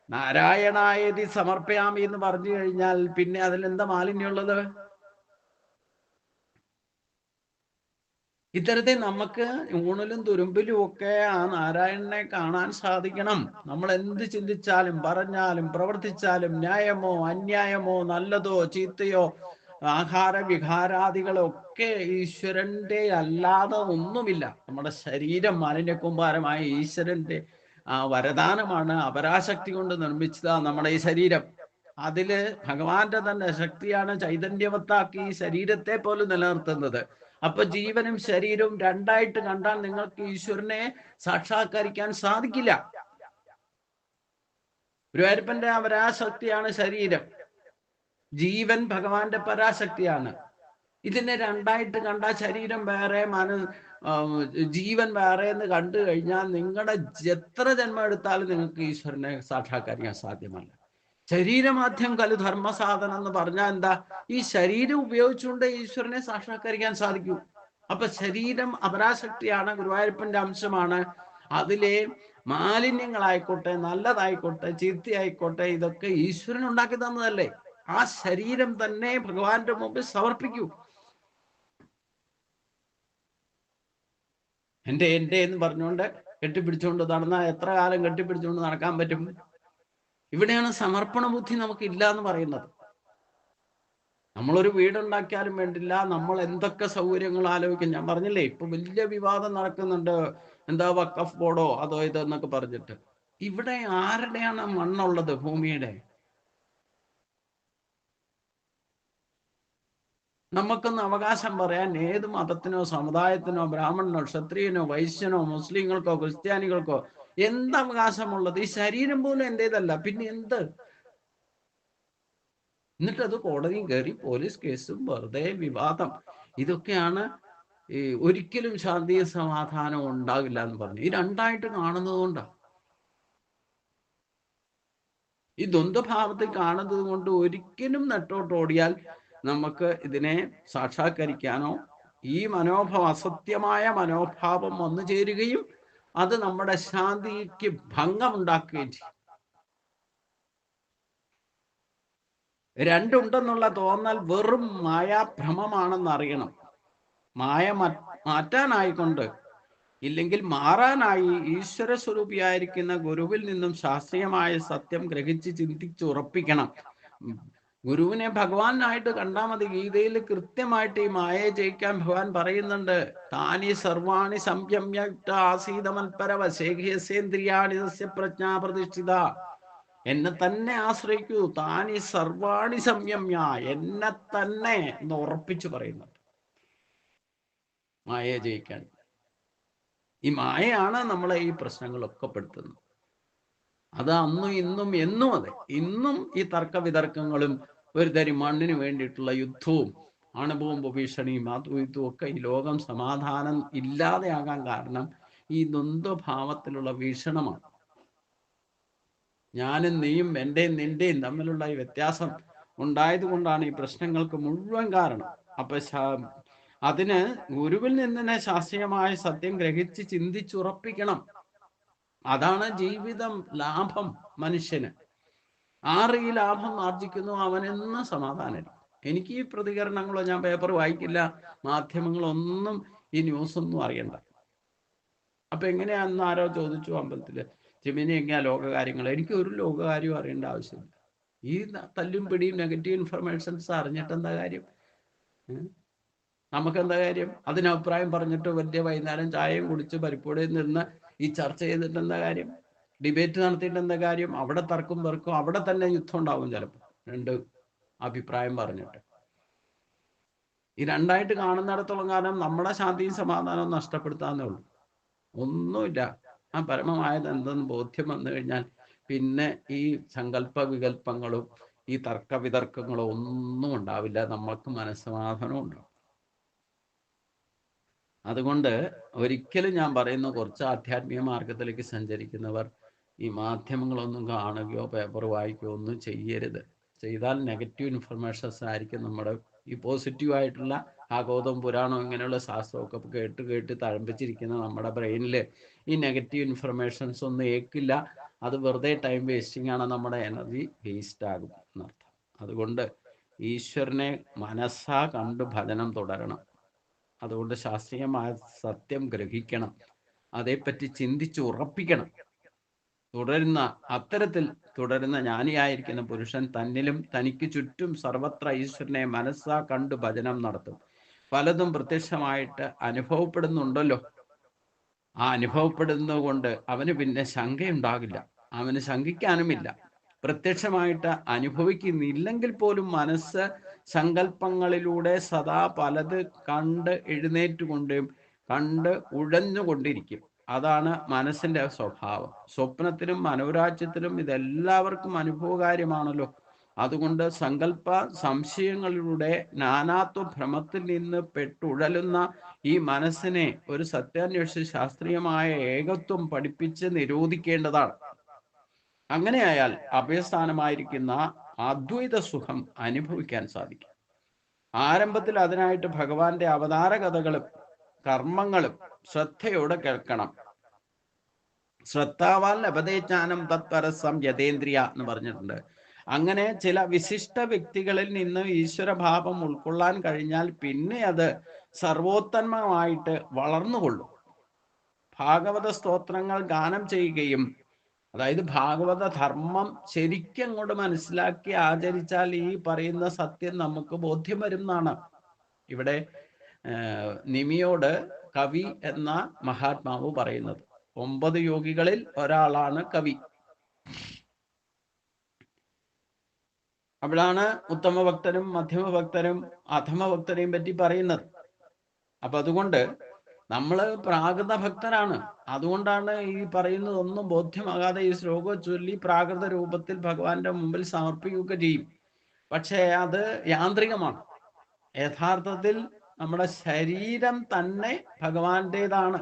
നാരായണായേതി സമർപ്പയാമി എന്ന് പറഞ്ഞു കഴിഞ്ഞാൽ പിന്നെ അതിലെന്താ മാലിന്യമുള്ളത്? ഇത്തരത്തിൽ നമുക്ക് ഊണിലും തുരുമ്പിലും ഒക്കെ ആ നാരായണനെ കാണാൻ സാധിക്കണം. നമ്മൾ എന്ത് ചിന്തിച്ചാലും പറഞ്ഞാലും പ്രവർത്തിച്ചാലും ന്യായമോ അന്യായമോ നല്ലതോ ചീത്തയോ ആഹാര വിഹാരാദികളൊക്കെ ഈശ്വരന്റെ അല്ലാതെ ഒന്നുമില്ല. നമ്മുടെ ശരീരം മാലിന്യക്കൂമ്പാരമായ ഈശ്വരന്റെ വരദാനമാണ്. അപരാശക്തി കൊണ്ട് നിർമ്മിച്ചതാ നമ്മുടെ ഈ ശരീരം. അതില് ഭഗവാന്റെ തന്നെ ശക്തിയാണ് ചൈതന്യവത്താക്കി ഈ ശരീരത്തെ പോലും നിലനിർത്തുന്നത്. അപ്പൊ ജീവനും ശരീരവും രണ്ടായിട്ട് കണ്ടാൽ നിങ്ങൾക്ക് ഈശ്വരനെ സാക്ഷാത്കരിക്കാൻ സാധിക്കില്ല. ഗുരുവായൂരപ്പന്റെ പരാശക്തിയാണ് ശരീരം, ജീവൻ ഭഗവാന്റെ പരാശക്തിയാണ്. ഇതിനെ രണ്ടായിട്ട് കണ്ടാൽ ശരീരം വേറെ ജീവൻ വേറെ എന്ന് കണ്ടു കഴിഞ്ഞാൽ നിങ്ങളുടെ എത്ര ജന്മം എടുത്താലും നിങ്ങൾക്ക് ഈശ്വരനെ സാക്ഷാത്കരിക്കാൻ സാധ്യമല്ല. ശരീരമാധ്യം കലു ധർമ്മസാധനം എന്ന് പറഞ്ഞാൽ എന്താ? ഈ ശരീരം ഉപയോഗിച്ചുകൊണ്ട് ഈശ്വരനെ സാക്ഷാത്കരിക്കാൻ സാധിക്കൂ. അപ്പൊ ശരീരം അപരാശക്തിയാണ്, ഗുരുവായൂരപ്പന്റെ അംശമാണ്. അതിലെ മാലിന്യങ്ങളായിക്കോട്ടെ നല്ലതായിക്കോട്ടെ ചീത്തയായിക്കോട്ടെ ഇതൊക്കെ ഈശ്വരൻ ഉണ്ടാക്കി തന്നതല്ലേ? ആ ശരീരം തന്നെ ഭഗവാന്റെ മുമ്പിൽ സമർപ്പിക്കൂ. എൻ്റെ എന്ന് പറഞ്ഞുകൊണ്ട് കെട്ടിപ്പിടിച്ചുകൊണ്ട് നടന്നാൽ എത്ര കാലം കെട്ടിപ്പിടിച്ചുകൊണ്ട് നടക്കാൻ പറ്റും? ഇവിടെയാണ് സമർപ്പണ ബുദ്ധി നമുക്ക് ഇല്ല എന്ന് പറയുന്നത്. നമ്മളൊരു വീടുണ്ടാക്കിയാലും വേണ്ടില്ല, നമ്മൾ എന്തൊക്കെ സൗകര്യങ്ങൾ ആലോചിക്കും. ഞാൻ പറഞ്ഞില്ലേ, ഇപ്പൊ വലിയ വിവാദം നടക്കുന്നുണ്ട്, എന്താ വഖഫ് ബോർഡോ അതോ ഇതെന്നൊക്കെ പറഞ്ഞിട്ട്. ഇവിടെ ആരുടെയാണ് മണ്ണുള്ളത്? ഭൂമിയുടെ. നമുക്കൊന്ന് അവകാശം പറയാൻ ഏത് മതത്തിനോ സമുദായത്തിനോ ബ്രാഹ്മണനോ ക്ഷത്രിയനോ വൈശ്യനോ മുസ്ലിങ്ങൾക്കോ ക്രിസ്ത്യാനികൾക്കോ എന്ത് അവകാശമുള്ളത്? ഈ ശരീരം പോലും എൻ്റേതല്ല, പിന്നെ എന്ത്? എന്നിട്ട് അത് കോടതിയും കയറി പോലീസ് കേസും വെറുതെ വിവാദം. ഇതൊക്കെയാണ് ഒരിക്കലും ശാന്തിയും സമാധാനവും ഉണ്ടാവില്ല എന്ന് പറഞ്ഞു. ഈ രണ്ടായിട്ട് കാണുന്നത് കൊണ്ടാണ്, ഈ ദ്വന്ദ്ഭാവത്തിൽ കാണുന്നത് കൊണ്ട് ഒരിക്കലും നെട്ടോട്ടോടിയാൽ നമുക്ക് ഇതിനെ സാക്ഷാത്കരിക്കാനോ, ഈ മനോഭാവം അസത്യമായ മനോഭാവം വന്നു ചേരുകയും അത് നമ്മുടെ ശാന്തിക്ക് ഭംഗമുണ്ടാക്കുകയും ചെയ്യും. രണ്ടുണ്ടെന്നുള്ള തോന്നൽ വെറും മായാഭ്രമമാണെന്ന് അറിയണം. മായ മാറ്റാനായിക്കൊണ്ട്, ഇല്ലെങ്കിൽ മാറാനായി ഈശ്വര സ്വരൂപിയായിരിക്കുന്ന ഗുരുവിൽ നിന്നും ശാസ്ത്രീയമായ സത്യം ഗ്രഹിച്ച് ചിന്തിച്ചുറപ്പിക്കണം. ഗുരുവിനെ ഭഗവാനായിട്ട് കണ്ടാൽ മതി. ഗീതയിൽ കൃത്യമായിട്ട് ഈ മായയെ ജയിക്കാൻ ഭഗവാൻ പറയുന്നുണ്ട്. താനി സർവാണി സംയമ്യ ആസീതമൽപരവശേഖ്യസേന്ദ്രിയാണി തസ്യ പ്രജ്ഞാ പ്രതിഷ്ഠിത. എന്നെ തന്നെ ആശ്രയിക്കൂ. താനി സർവാണി സംയമ്യ, എന്നെ തന്നെ എന്ന് ഉറപ്പിച്ചു പറയുന്നുണ്ട് മായയെ ജയിക്കാൻ. ഈ മായയാണ് നമ്മളെ ഈ പ്രശ്നങ്ങളൊക്കെ പെടുത്തുന്നത്. അത് അന്നും ഇന്നും എന്നും അതെ. ഇന്നും ഈ തർക്ക വിതർക്കങ്ങളും ഒരു തരി മണ്ണിന് വേണ്ടിയിട്ടുള്ള യുദ്ധവും അണുബോംബ് ഭീഷണിയും അതും ഒക്കെ ഈ ലോകം സമാധാനം ഇല്ലാതെയാകാൻ കാരണം ഈ ദ്വന്ദ്ഭാവത്തിലുള്ള വീക്ഷണമാണ്. ഞാനും നീയും എന്റെയും നിന്റെയും തമ്മിലുള്ള ഈ വ്യത്യാസം ഉണ്ടായത് കൊണ്ടാണ് ഈ പ്രശ്നങ്ങൾക്ക് മുഴുവൻ കാരണം. അപ്പൊ അതിന് ഗുരുവിൽ നിന്ന് തന്നെ ശാസ്ത്രീയമായ സത്യം ഗ്രഹിച്ച് ചിന്തിച്ചുറപ്പിക്കണം. അതാണ് ജീവിതം ലാഭം. മനുഷ്യന് ആറ് ഈ ലാഭം ആർജിക്കുന്നു അവനെന്ന് സമാധാനം. എനിക്ക് ഈ പ്രതികരണങ്ങളോ, ഞാൻ പേപ്പർ വായിക്കില്ല, മാധ്യമങ്ങളൊന്നും ഈ ന്യൂസൊന്നും അറിയണ്ട. അപ്പൊ എങ്ങനെയാന്ന് ആരോ ചോദിച്ചു അമ്പലത്തില്, ചെമിനി എങ്ങനെയാ ലോകകാര്യങ്ങൾ? എനിക്ക് ഒരു ലോകകാര്യവും അറിയേണ്ട ആവശ്യമില്ല. ഈ തല്ലും പിടിയും നെഗറ്റീവ് ഇൻഫർമേഷൻസ് അറിഞ്ഞിട്ട് എന്താ കാര്യം? നമുക്കെന്താ കാര്യം? അതിന് അഭിപ്രായം പറഞ്ഞിട്ട് വലിയ വൈകുന്നേരം ചായയും കുടിച്ച് പരിപ്പൂടയിൽ നിന്ന് ഈ ചർച്ച ചെയ്തിട്ട് എന്താ കാര്യം? ഡിബേറ്റ് നടത്തിയിട്ട് എന്താ കാര്യം? അവിടെ തർക്കും പെർക്കും, അവിടെ തന്നെ യുദ്ധം ഉണ്ടാവും ചിലപ്പോൾ, രണ്ട് അഭിപ്രായം പറഞ്ഞിട്ട്. ഈ രണ്ടായിട്ട് കാണുന്നിടത്തോളം കാലം നമ്മുടെ ശാന്തിയും സമാധാനവും നഷ്ടപ്പെടുത്താന്നേ ഉള്ളൂ. ഒന്നുമില്ല. ആ പരമമായത് എന്തെന്ന് ബോധ്യം വന്നു കഴിഞ്ഞാൽ പിന്നെ ഈ സങ്കല്പ വികല്പങ്ങളും ഈ തർക്ക വിതർക്കങ്ങളും ഒന്നും ഉണ്ടാവില്ല. നമ്മൾക്ക് മനസ്സമാധാനം ഉണ്ടാവും. അതുകൊണ്ട് ഒരിക്കലും ഞാൻ പറയുന്ന, കുറച്ച് ആധ്യാത്മിക മാർഗത്തിലേക്ക് സഞ്ചരിക്കുന്നവർ ഈ മാധ്യമങ്ങളൊന്നും കാണുകയോ പേപ്പർ വായിക്കുകയോ ഒന്നും ചെയ്യരുത്. ചെയ്താൽ നെഗറ്റീവ് ഇൻഫർമേഷൻസ് ആയിരിക്കും. നമ്മുടെ ഈ പോസിറ്റീവായിട്ടുള്ള ഭാഗവതം പുരാണം ഇങ്ങനെയുള്ള ശാസ്ത്രമൊക്കെ കേട്ട് തഴമ്പിച്ചിരിക്കുന്ന നമ്മുടെ ബ്രെയിനിൽ ഈ നെഗറ്റീവ് ഇൻഫർമേഷൻസ് ഒന്നും ഏൽക്കില്ല. അത് വെറുതെ ടൈം വേസ്റ്റിംഗ് ആണ്, നമ്മുടെ എനർജി വേസ്റ്റ് ആകും എന്നർത്ഥം. അതുകൊണ്ട് ഈശ്വരനെ മനസ്സാ കണ്ട് ഭജനം തുടരണം. അതുകൊണ്ട് ശാസ്ത്രീയമായ സത്യം ഗ്രഹിക്കണം, അതേപ്പറ്റി ചിന്തിച്ച് ഉറപ്പിക്കണം. അത്തരത്തിൽ തുടരുന്ന ജ്ഞാനിയായിരിക്കുന്ന പുരുഷൻ തന്നിലും തനിക്ക് ചുറ്റും സർവത്ര ഈശ്വരനെ മനസ്സാ കണ്ട് ഭജനം നടത്തും. പലതും പ്രത്യക്ഷമായിട്ട് അനുഭവപ്പെടുന്നുണ്ടല്ലോ. ആ അനുഭവപ്പെടുന്നത് കൊണ്ട് അവന് പിന്നെ ശങ്കയുണ്ടാകില്ല, അവന് ശങ്കിക്കാനുമില്ല. പ്രത്യക്ഷമായിട്ട് അനുഭവിക്കുന്നില്ലെങ്കിൽ പോലും മനസ്സ് സങ്കല്പങ്ങളിലൂടെ സദാ പലത് കണ്ട് എഴുന്നേറ്റുകൊണ്ടും കണ്ട് ഉഴഞ്ഞുകൊണ്ടിരിക്കും. അതാണ് മനസ്സിന്റെ സ്വഭാവം. സ്വപ്നത്തിലും മനോരാജ്യത്തിലും ഇതെല്ലാവർക്കും അനുഭവകാര്യമാണല്ലോ. അതുകൊണ്ട് സങ്കല്പ സംശയങ്ങളിലൂടെ നാനാത്വ ഭ്രമത്തിൽ നിന്ന് പെട്ടുഴലുന്ന ഈ മനസ്സിനെ ഒരു സത്യാന്വേഷി ശാസ്ത്രീയമായ ഏകത്വം പഠിപ്പിച്ച് നിരോധിക്കേണ്ടതാണ്. അങ്ങനെയായാൽ അഭയസ്ഥാനമായിരിക്കുന്ന അദ്വൈത സുഖം അനുഭവിക്കാൻ സാധിക്കും. ആരംഭത്തിൽ അതിനായിട്ട് ഭഗവാന്റെ അവതാര കഥകളും കർമ്മങ്ങളും ശ്രദ്ധയോടെ കേൾക്കണം. ശ്രദ്ധാവാൽ ലഭതേജ്ഞാനം തത്പരസം യതേന്ദ്രിയ എന്ന് പറഞ്ഞിട്ടുണ്ട്. അങ്ങനെ ചില വിശിഷ്ട വ്യക്തികളിൽ നിന്ന് ഈശ്വരഭാവം ഉൾക്കൊള്ളാൻ കഴിഞ്ഞാൽ പിന്നെ അത് സർവോത്തന്മമായിട്ട് വളർന്നുകൊള്ളും. ഭാഗവത സ്തോത്രങ്ങൾ ഗാനം ചെയ്യുകയും, അതായത് ഭാഗവത ധർമ്മം ശരിക്കും അങ്ങോട്ട് മനസ്സിലാക്കി ആചരിച്ചാൽ ഈ പറയുന്ന സത്യം നമുക്ക് ബോധ്യം വരുന്നതാണ്. ഇവിടെ നിമിയോട് കവി എന്ന മഹാത്മാവ് പറയുന്നത്, 9 യോഗികളിൽ ഒരാളാണ് കവി. അവിടാണ് ഉത്തമ ഭക്തരും മധ്യമ ഭക്തരും അധമ ഭക്തരെയും പറ്റി പറയുന്നത്. അപ്പൊ അതുകൊണ്ട് നമ്മള് പ്രാകൃത ഭക്തരാണ്. അതുകൊണ്ടാണ് ഈ പറയുന്നതൊന്നും ബോധ്യമാകാതെ ഈ ശ്ലോകം ചൊല്ലി പ്രാകൃത രൂപത്തിൽ ഭഗവാന്റെ മുമ്പിൽ സമർപ്പിക്കുകയൊക്കെ ചെയ്യും. പക്ഷേ അത് യാന്ത്രികമാണ്. യഥാർത്ഥത്തിൽ നമ്മുടെ ശരീരം തന്നെ ഭഗവാന്റേതാണ്.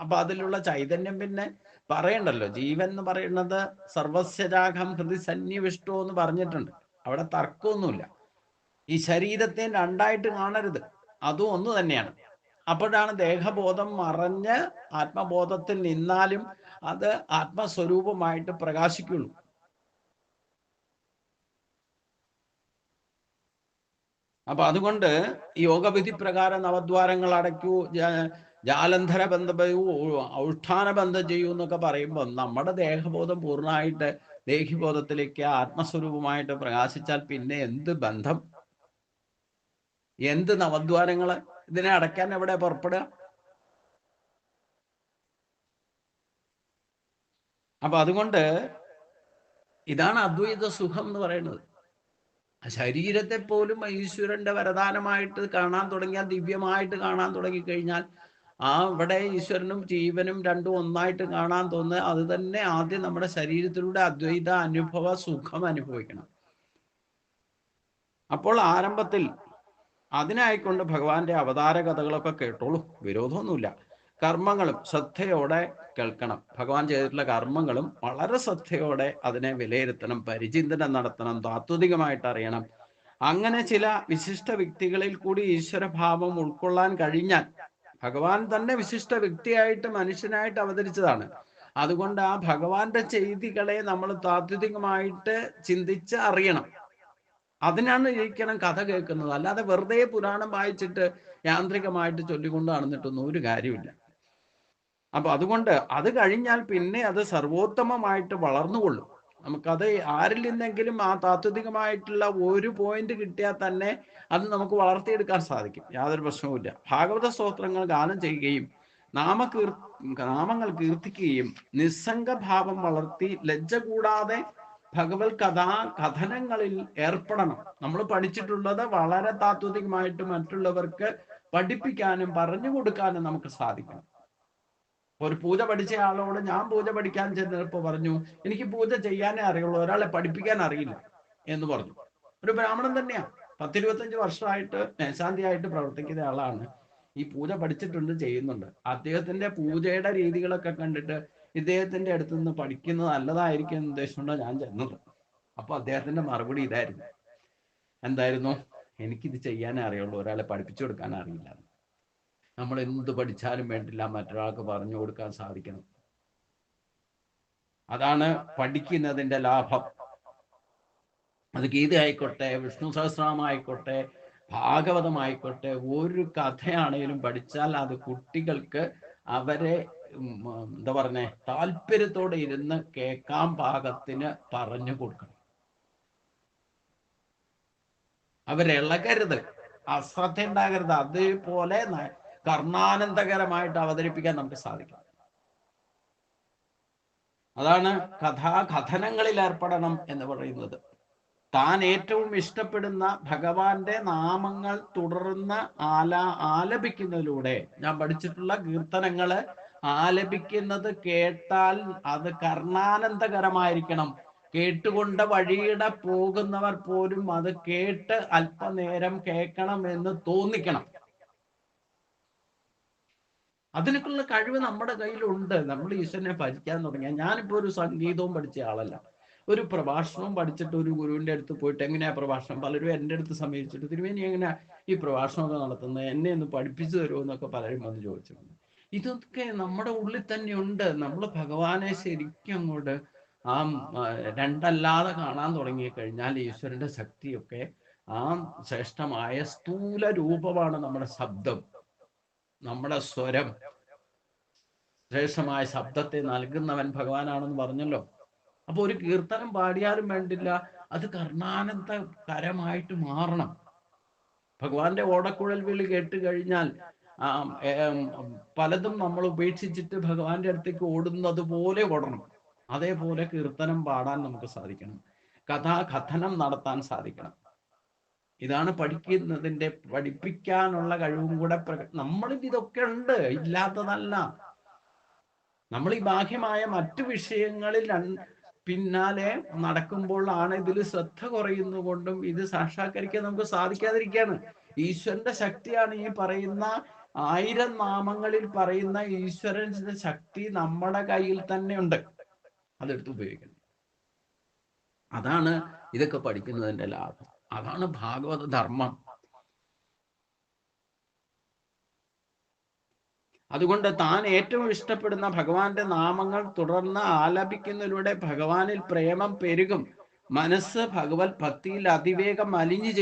അപ്പൊ അതിലുള്ള ചൈതന്യം പിന്നെ പറയണ്ടല്ലോ. ജീവൻ എന്ന് പറയുന്നത് സർവസ്യരാഗം ഹൃദി സന്നിവിഷ്ടോ എന്ന് പറഞ്ഞിട്ടുണ്ട്. അവിടെ തർക്കമൊന്നുമില്ല. ഈ ശരീരത്തെ രണ്ടായിട്ട് കാണരുത്, അതും ഒന്ന് തന്നെയാണ്. അപ്പോഴാണ് ദേഹബോധം മറഞ്ഞ് ആത്മബോധത്തിൽ നിന്നാലും അത് ആത്മസ്വരൂപമായിട്ട് പ്രകാശിക്കുള്ളൂ. അപ്പൊ അതുകൊണ്ട് യോഗവിധി പ്രകാരം നവദ്വാരങ്ങൾ അടയ്ക്കൂ, ജാലന്ധര ബന്ധപ്പെടൂ, ഔഷ്ഠാന ബന്ധം ചെയ്യൂ എന്നൊക്കെ പറയുമ്പോൾ നമ്മുടെ ദേഹബോധം പൂർണ്ണമായിട്ട് ദേഹിബോധത്തിലേക്ക് ആത്മസ്വരൂപമായിട്ട് പ്രകാശിച്ചാൽ പിന്നെ എന്ത് ബന്ധം, എന്ത് നവദ്വാരങ്ങള്? ഇതിനെ അടയ്ക്കാൻ എവിടെ പുറപ്പെടുക? അപ്പൊ അതുകൊണ്ട് ഇതാണ് അദ്വൈത സുഖം എന്ന് പറയുന്നത്. ശരീരത്തെ പോലും ഈശ്വരന്റെ വരദാനമായിട്ട് കാണാൻ തുടങ്ങിയാൽ, ദിവ്യമായിട്ട് കാണാൻ തുടങ്ങിക്കഴിഞ്ഞാൽ ഇവിടെ ഈശ്വരനും ജീവനും രണ്ടും ഒന്നായിട്ട് കാണാൻ തോന്നുന്നത് അത് തന്നെ ആദ്യം നമ്മുടെ ശരീരത്തിലൂടെ അദ്വൈത അനുഭവ സുഖം അനുഭവിക്കണം. അപ്പോൾ ആരംഭത്തിൽ അതിനായിക്കൊണ്ട് ഭഗവാന്റെ അവതാര കഥകളൊക്കെ കേട്ടോളൂ, വിരോധമൊന്നുമില്ല. കർമ്മങ്ങളും ശ്രദ്ധയോടെ കേൾക്കണം. ഭഗവാൻ ചെയ്തിട്ടുള്ള കർമ്മങ്ങളും വളരെ ശ്രദ്ധയോടെ അതിനെ വിലയിരുത്തണം, പരിചിന്തനം നടത്തണം, താത്വികമായിട്ട് അറിയണം. അങ്ങനെ ചില വിശിഷ്ട വ്യക്തികളിൽ കൂടി ഈശ്വരഭാവം ഉൾക്കൊള്ളാൻ കഴിഞ്ഞാൽ, ഭഗവാൻ തന്നെ വിശിഷ്ട വ്യക്തിയായിട്ട് മനുഷ്യനായിട്ട് അവതരിച്ചതാണ്. അതുകൊണ്ട് ആ ഭഗവാന്റെ ചെയ്തികളെ നമ്മൾ താത്വികമായിട്ട് ചിന്തിച്ച് അറിയണം. അതിനാണ് ഇരിക്കണം കഥ കേൾക്കുന്നത്. അല്ലാതെ വെറുതെ പുരാണം വായിച്ചിട്ട് യാന്ത്രികമായിട്ട് ചൊല്ലിക്കൊണ്ട് നടന്നിട്ടൊന്നും ഒരു കാര്യമില്ല. അപ്പൊ അതുകൊണ്ട് അത് കഴിഞ്ഞാൽ പിന്നെ അത് സർവോത്തമമായിട്ട് വളർന്നുകൊള്ളും. നമുക്കത് ആരിൽ നിന്നെങ്കിലും ആ താത്വികമായിട്ടുള്ള ഒരു പോയിന്റ് കിട്ടിയാൽ തന്നെ അത് നമുക്ക് വളർത്തിയെടുക്കാൻ സാധിക്കും, യാതൊരു പ്രശ്നവുമില്ല. ഭാഗവത സ്തോത്രങ്ങൾ ഗാനം ചെയ്യുകയും നാമങ്ങൾ കീർത്തിക്കുകയും നിസ്സംഗഭാവം വളർത്തി ലജ്ജ കൂടാതെ ഭഗവത് കഥനങ്ങളിൽ ഏർപ്പെടണം. നമ്മൾ പഠിച്ചിട്ടുള്ളത് വളരെ താത്വികമായിട്ട് മറ്റുള്ളവർക്ക് പഠിപ്പിക്കാനും പറഞ്ഞു കൊടുക്കാനും നമുക്ക് സാധിക്കണം. ഒരു പൂജ പഠിച്ച ആളോട് ഞാൻ പൂജ പഠിക്കാൻ ചെന്നപ്പോ പറഞ്ഞു, എനിക്ക് പൂജ ചെയ്യാനേ അറിയുള്ളൂ, ഒരാളെ പഠിപ്പിക്കാൻ അറിയില്ല എന്ന് പറഞ്ഞു. ഒരു ബ്രാഹ്മണൻ തന്നെയാണ്, 10-25 വർഷമായിട്ട് മേശാന്തിയായിട്ട് പ്രവർത്തിക്കുന്ന ആളാണ്. ഈ പൂജ പഠിച്ചിട്ടുണ്ട്, ചെയ്യുന്നുണ്ട്. അദ്ദേഹത്തിന്റെ പൂജയുടെ രീതികളൊക്കെ കണ്ടിട്ട് ഇദ്ദേഹത്തിന്റെ അടുത്ത് നിന്ന് പഠിക്കുന്നത് നല്ലതായിരിക്കും എന്ന് ഉദ്ദേശിച്ചുകൊണ്ടാണ് ഞാൻ ചെന്നത്. അപ്പൊ അദ്ദേഹത്തിന്റെ മറുപടി ഇതായിരുന്നു. എന്തായിരുന്നു? എനിക്കിത് ചെയ്യാനേ അറിയുള്ളൂ, ഒരാളെ പഠിപ്പിച്ചു കൊടുക്കാൻ അറിയില്ല. നമ്മൾ എന്ത് പഠിച്ചാലും വേണ്ടില്ല, മറ്റൊരാൾക്ക് പറഞ്ഞു കൊടുക്കാൻ സാധിക്കണം. അതാണ് പഠിക്കുന്നതിന്റെ ലാഭം. അത് ഗീത ആയിക്കോട്ടെ, വിഷ്ണു സഹസ്രനാമായിക്കോട്ടെ, ഭാഗവതമായിക്കോട്ടെ, ഒരു കഥയാണേലും പഠിച്ചാൽ അത് കുട്ടികൾക്ക് അവരെ എന്താ പറഞ്ഞേ താല്പര്യത്തോടെ ഇരുന്ന് കേൾക്കാൻ പാകത്തിന് പറഞ്ഞു കൊടുക്കണം. അവരിളകരുത്, അശ്രദ്ധ ഉണ്ടാകരുത്. അതേപോലെ കർണാനന്ദകരമായിട്ട് അവതരിപ്പിക്കാൻ നമുക്ക് സാധിക്കും. അതാണ് കഥാകഥനങ്ങളിൽ ഏർപ്പെടണം എന്ന് പറയുന്നത്. താൻ ഏറ്റവും ഇഷ്ടപ്പെടുന്ന ഭഗവാന്റെ നാമങ്ങൾ തുടർന്ന് ആലപിക്കുന്നതിലൂടെ, ഞാൻ പഠിച്ചിട്ടുള്ള കീർത്തനങ്ങള് ആലപിക്കുന്നത് കേട്ടാൽ അത് കർണാനന്ദകരമായിരിക്കണം. കേട്ടുകൊണ്ട് വഴിയുടെ പോകുന്നവർ പോലും അത് കേട്ട് അല്പനേരം കേൾക്കണം എന്ന് തോന്നിക്കണം. അതിനൊക്കെയുള്ള കഴിവ് നമ്മുടെ കയ്യിലുണ്ട്. നമ്മൾ ഈശ്വരനെ ഭജിക്കാൻ തുടങ്ങിയാൽ, ഞാനിപ്പോ ഒരു സംഗീതവും പഠിച്ച ആളല്ല, ഒരു പ്രഭാഷണവും പഠിച്ചിട്ട് ഒരു ഗുരുവിന്റെ അടുത്ത് പോയിട്ട് എങ്ങനെയാ പ്രഭാഷണം, പലരും എൻ്റെ അടുത്ത് സമീപിച്ചിട്ട് തിരുവേനി എങ്ങനെയാ ഈ പ്രഭാഷണമൊക്കെ നടത്തുന്നത്, എന്നെ ഒന്ന് പഠിപ്പിച്ചു തരുമോ എന്നൊക്കെ പലരും വന്ന് ചോദിച്ചിട്ടുണ്ട്. ഇതൊക്കെ നമ്മുടെ ഉള്ളിൽ തന്നെ ഉണ്ട്. നമ്മൾ ഭഗവാനെ ശരിക്കും അങ്ങോട്ട് രണ്ടല്ലാതെ കാണാൻ തുടങ്ങിക്കഴിഞ്ഞാൽ ഈശ്വരന്റെ ശക്തിയൊക്കെ ആ ശ്രേഷ്ഠമായ സ്ഥൂല രൂപമാണ് നമ്മുടെ ശബ്ദം, നമ്മുടെ സ്വരം. ശ്രേഷ്ഠമായ ശബ്ദത്തെ നൽകുന്നവൻ ഭഗവാനാണെന്ന് പറഞ്ഞല്ലോ. അപ്പൊ ഒരു കീർത്തനം പാടിയാലും വേണ്ടില്ല, അത് കർണാനന്ദകരമായിട്ട് മാറണം. ഭഗവാന്റെ ഓടക്കുഴൽ വിളി കേട്ട് കഴിഞ്ഞാൽ പലതും നമ്മൾ ഉപേക്ഷിച്ചിട്ട് ഭഗവാന്റെ അടുത്തേക്ക് ഓടുന്നത് പോലെ ഓടണം. അതേപോലെ കീർത്തനം പാടാൻ നമുക്ക് സാധിക്കണം, കഥാകഥനം നടത്താൻ സാധിക്കണം. ഇതാണ് പഠിക്കുന്നതിന്റെ, പഠിപ്പിക്കാനുള്ള കഴിവും കൂടെ. നമ്മളിൽ ഇതൊക്കെ ഉണ്ട്, ഇല്ലാത്തതല്ല. നമ്മൾ ഈ ബാഹ്യമായ മറ്റു വിഷയങ്ങളിൽ പിന്നാലെ നടക്കുമ്പോഴാണ് ഇതിൽ ശ്രദ്ധ കുറയുന്നതുകൊണ്ടും ഇത് സാക്ഷാത്കരിക്കാൻ നമുക്ക് സാധിക്കാതിരിക്കുകയാണ്. ഈശ്വരന്റെ ശക്തിയാണ് ഈ പറയുന്ന 1000 നാമങ്ങളിൽ പറയുന്ന ഈശ്വരന്റെ ശക്തി നമ്മുടെ കയ്യിൽ തന്നെ ഉണ്ട്. അതെടുത്ത് ഉപയോഗിക്കണം. അതാണ് ഇതൊക്കെ പഠിക്കുന്നതിന്റെ ലാഭം. അതാണ് ഭാഗവത ധർമ്മം. അതുകൊണ്ട് താൻ ഏറ്റവും ഇഷ്ടപ്പെടുന്ന ഭഗവാന്റെ നാമങ്ങൾ തുടർന്ന് ആലപിക്കുന്നതിലൂടെ ഭഗവാനിൽ പ്രേമം പെരുകും. മനസ്സ് ഭഗവത് ഭക്തിയിൽ അതിവേഗം അലിഞ്ഞു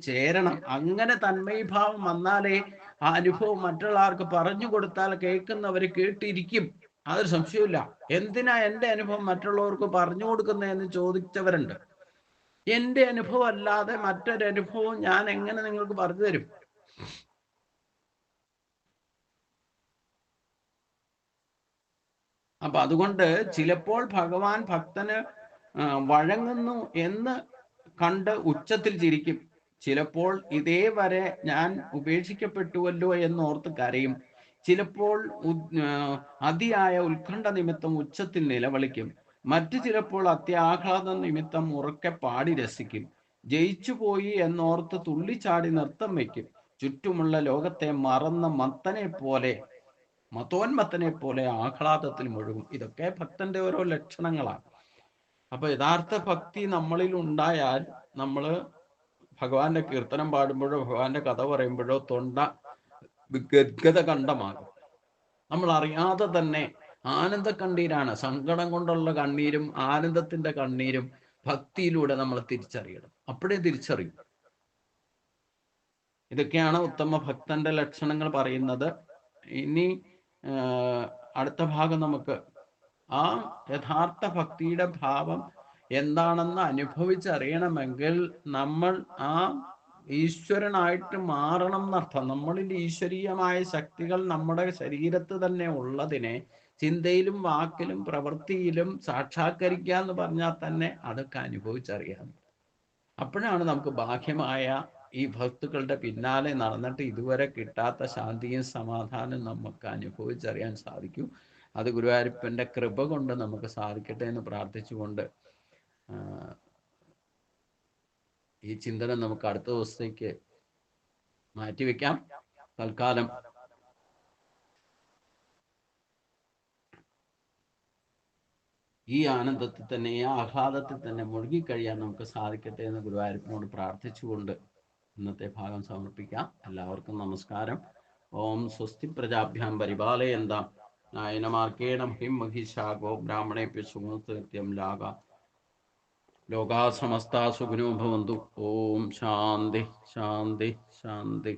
ചേരണം. അങ്ങനെ തന്മയീഭാവം വന്നാലേ ആ അനുഭവം മറ്റുള്ളവർക്ക് പറഞ്ഞു കൊടുത്താൽ കേൾക്കുന്നവർ കേട്ടിരിക്കും. അതൊരു സംശയമില്ല. എന്തിനാ എൻ്റെ അനുഭവം മറ്റുള്ളവർക്ക് പറഞ്ഞു കൊടുക്കുന്നതെന്ന് ചോദിച്ചവരുണ്ട്. എൻ്റെ അനുഭവം അല്ലാതെ മറ്റൊരനുഭവം ഞാൻ എങ്ങനെ നിങ്ങൾക്ക് പറഞ്ഞു തരും? അപ്പൊ അതുകൊണ്ട് ചിലപ്പോൾ ഭഗവാൻ ഭക്തന് വഴങ്ങുന്നു എന്ന് കണ്ട് ഉച്ചത്തിൽ ചിരിക്കും. ചിലപ്പോൾ ഇതേവരെ ഞാൻ ഉപേക്ഷിക്കപ്പെട്ടുവല്ലോ എന്നോർത്ത് കരയും. ചിലപ്പോൾ അതിയായ ഉത്കണ്ഠ നിമിത്തം ഉച്ചത്തിൽ നിലവിളിക്കും. മറ്റു ചിലപ്പോൾ അത്യാഹ്ലാദ നിമിത്തം ഉറക്കെ പാടി രസിക്കും. ജയിച്ചുപോയി എന്നോർത്ത് തുള്ളിച്ചാടി നൃത്തം വയ്ക്കും. ചുറ്റുമുള്ള ലോകത്തെ മറന്ന മതോന്മത്തനെ പോലെ ആഹ്ലാദത്തിൽ മുഴുകും. ഇതൊക്കെ ഭക്തന്റെ ഓരോ ലക്ഷണങ്ങളാണ്. അപ്പൊ യഥാർത്ഥ ഭക്തി നമ്മളിൽ ഉണ്ടായാൽ നമ്മൾ ഭഗവാന്റെ കീർത്തനം പാടുമ്പോഴോ ഭഗവാന്റെ കഥ പറയുമ്പോഴോ തൊണ്ട ഗദ്ഗത കണ്ഠമാകും. നമ്മൾ അറിയാതെ തന്നെ ആനന്ദ കണ്ണീരാണ്. സങ്കടം കൊണ്ടുള്ള കണ്ണീരും ആനന്ദത്തിന്റെ കണ്ണീരും ഭക്തിയിലൂടെ നമ്മൾ തിരിച്ചറിയണം. അപ്പോഴേ തിരിച്ചറിയും. ഇതൊക്കെയാണ് ഉത്തമ ഭക്തന്റെ ലക്ഷണങ്ങൾ പറയുന്നത്. ഇനി അടുത്ത ഭാഗം നമുക്ക് ആ യഥാർത്ഥ ഭക്തിയുടെ ഭാവം എന്താണെന്ന് അനുഭവിച്ചറിയണമെങ്കിൽ നമ്മൾ ആ ഈശ്വരനായിട്ട് മാറണം എന്നർത്ഥം. നമ്മളിൽ ഈശ്വരീയമായ ശക്തികൾ നമ്മുടെ ശരീരത്ത് തന്നെ ഉള്ളതിനെ ചിന്തയിലും വാക്കിലും പ്രവൃത്തിയിലും സാക്ഷാത്കരിക്കുക എന്ന് പറഞ്ഞാൽ തന്നെ അതൊക്കെ അനുഭവിച്ചറിയാം. അപ്പോഴാണ് നമുക്ക് ബാഹ്യമായ ഈ ഭക്തുക്കളുടെ പിന്നാലെ നടന്നിട്ട് ഇതുവരെ കിട്ടാത്ത ശാന്തിയും സമാധാനവും നമുക്ക് അനുഭവിച്ചറിയാൻ സാധിക്കും. അത് ഗുരുവായൂരപ്പൻ്റെ കൃപ കൊണ്ട് നമുക്ക് സാധിക്കട്ടെ എന്ന് പ്രാർത്ഥിച്ചുകൊണ്ട് ഈ ചിന്തനം നമുക്ക് അടുത്ത ദിവസത്തേക്ക് മാറ്റിവെക്കാം. തൽക്കാലം ഈ ആനന്ദത്തിൽ തന്നെ, ഈ ആഹ്ലാദത്തിൽ തന്നെ മുഴുകിക്കഴിയാൻ നമുക്ക് സാധിക്കട്ടെ എന്ന് ഗുരുവായൂരപ്പനോട് പ്രാർത്ഥിച്ചുകൊണ്ട് ഇന്നത്തെ ഭാഗം സമർപ്പിക്കാം. എല്ലാവർക്കും നമസ്കാരം. ഓം സ്വസ്തി പ്രജാഭ്യാം പരിപാലയന്താം നായനമാർക്കേണ മഹിമഹിഷാഗോ ബ്രാഹ്മണേഭ്യ സുഖം ലോകാ സമസ്ത സുഖിനോ ഭവന്തു. ഓം ശാന്തി ശാന്തി ശാന്തി.